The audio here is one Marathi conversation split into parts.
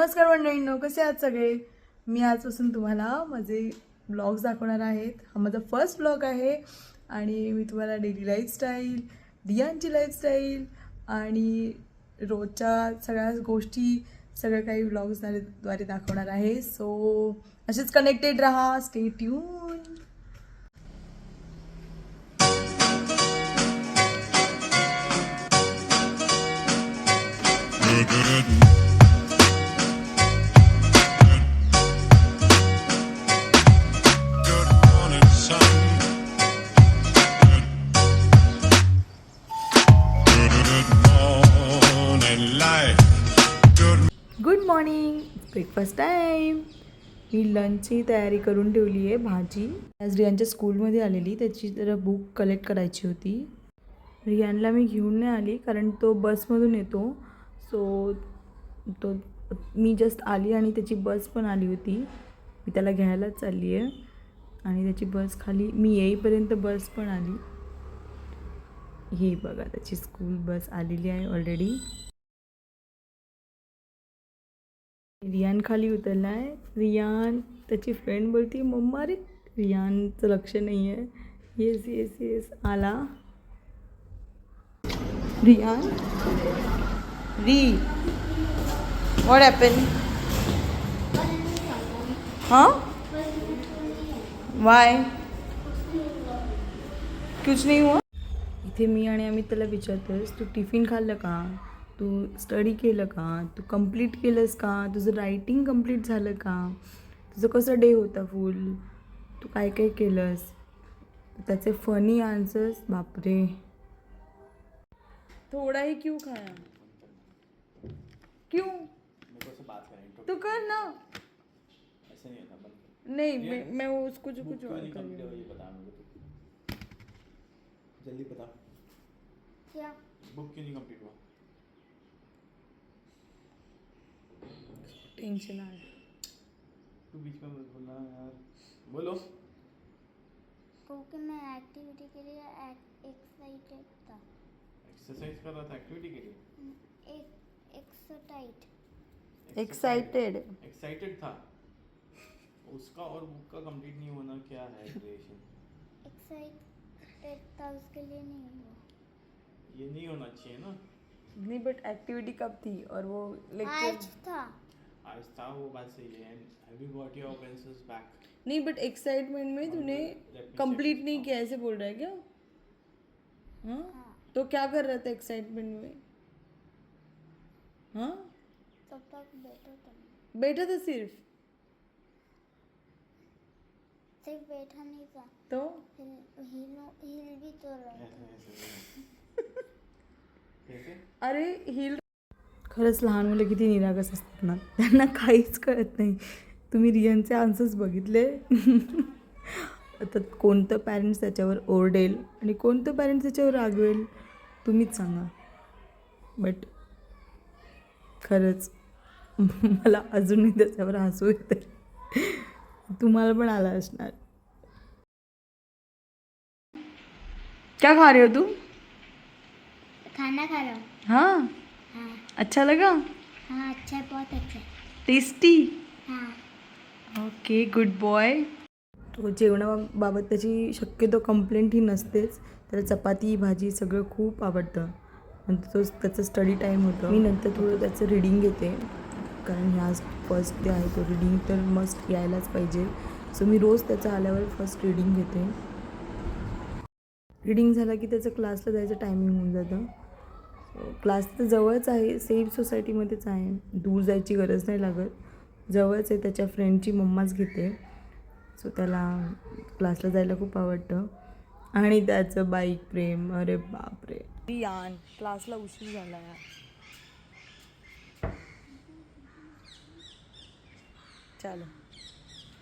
नमस्कार मंडळींनो, कसे आहात सगळे. मी आजपासून तुम्हाला माझे ब्लॉग्स दाखवणार आहेत. हा माझा फर्स्ट ब्लॉग आहे आणि मी तुम्हाला डेली लाईफस्टाईल, रियानची लाईफस्टाईल आणि रोजच्या सगळ्या गोष्टी सगळं काही ब्लॉग्सद्वारे दाखवणार आहे. सो असेच कनेक्टेड राहा, stay tune. Good morning, breakfast time. मी लंचची तयारी करून ठेवली आहे. भाजी आज रियानच्या स्कूलमध्ये आलेली, त्याची जरा बुक कलेक्ट करायची होती. रियानला मी घेऊन नाही आली कारण तो बसमधून येतो. सो मी जस्ट आली आणि त्याची बस पण आली होती. मी त्याला घ्यायलाच चालली आहे आणि त्याची बस खाली मी येईपर्यंत बस पण आली. हे बघा, त्याची स्कूल बस आलेली आहे ऑलरेडी. रियान खाली उतरला आहे. रियान त्याची फ्रेंड बोलती मम्मा रे. रियानचं लक्ष नाही आहे. येस येस येस आला रियान. What happen? हां, वाय? कुछ नहीं हुआ. इथे मी आणि आम्ही त्याला विचारतोस, तू टिफिन खाल्लं का, तू स्टडी केलं का, तू कंप्लीट केलंस का, तुझं रायटिंग कंप्लीट झालं का, तुझं कसं डे होता फुल, तू काय काय केलंस. त्याचे फनी आन्सर्स, बापरे. थोड़ा ही क्यों खाया, क्यों? तू कर ना. ऐसे नहीं होता. नहीं मैं वो उसको जो कुछ और कर रही हूँ. जल्दी बता क्या बुक क्यों नहीं कंप्लीट हुआ. टेंशन आ रहा है. तू बीच में मत बोलना यार. बोलो. क्योंकि मैं एक्टिविटी के लिए एक्साइटेड था. एक्सरसाइज कर रहा था एक्टिविटी के लिए. एक्साइटेड था उसका और बुक का कंप्लीट नहीं होना क्या है रिलेशन. एक्साइटेड था उसके लिए नहीं हुआ. ये नहीं होना चाहिए ना. नहीं, बट एक्टिविटी कब थी और वो आज था वो बात सही है. End have you got your pencils back. नहीं, बट एक्साइटमेंट में तूने कंप्लीट नहीं किया ऐसे बोल रहा है क्या? हाँ, तो क्या कर रहा था एक्साइटमेंट में? हाँ, तब तक बैठा था सिर्फ बैठा नहीं था तो हिल भी तो रहा था. अरे हिल. खरंच लहान मुलं किती निरागस असतात ना, त्यांना काहीच कळत नाही. तुम्ही रियानचे आन्सर्स बघितले. आता कोणतं पॅरेंट्स त्याच्यावर ओरडेल आणि कोणतं पॅरेंट्स त्याच्यावर रागवेल तुम्हीच सांगा. बट खरंच मला अजूनही त्याच्यावर हसू येते. तुम्हाला पण आला असणार. क्या खा रहे हो तू? खाना खा रहा हूँ. हाँ, हाँ अच्छा लगा. हाँ अच्छा है, बहुत अच्छा है. टेस्टी. हाँ ओके, गुड बॉय. तो जेवणाबाबत त्याची शक्यतो कंप्लेंट ही नसतेच. त्याला चपाती भाजी सगळं खूप आवडतं. नंतर तो त्याचं स्टडी टाईम होतं. मी नंतर थोडं त्याचं रीडिंग घेते कारण ह्या फर्स्ट डे आहे, तो रीडिंग तर मस्ट यायलाच पाहिजे. सो मी रोज त्याचं आल्यावर फर्स्ट रीडिंग घेते. रीडिंग झालं की त्याचं क्लासला जायचं टायमिंग होऊन जातं. क्लास तर जवळच आहे, सेफ सोसायटीमध्येच आहे, दूर जायची गरज नाही लागत, जवळच आहे. त्याच्या फ्रेंडची मम्माच घेते. सो त्याला क्लासला जायला खूप आवडतं. आणि त्याचं बाईक प्रेम, अरे बापरे. रियान क्लासला उशीर झाला यार. चलो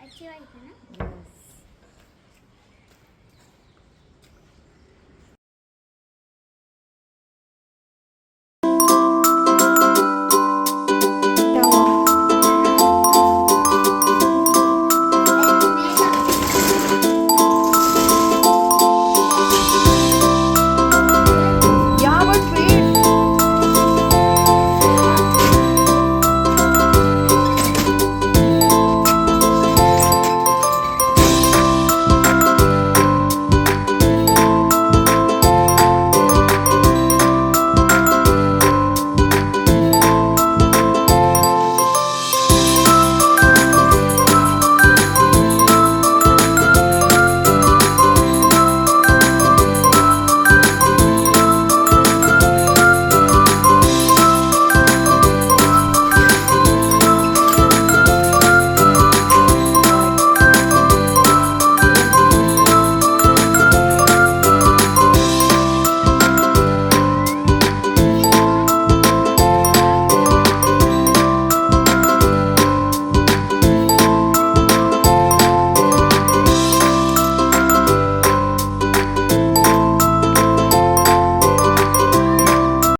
अच्छी बात है ना. यस.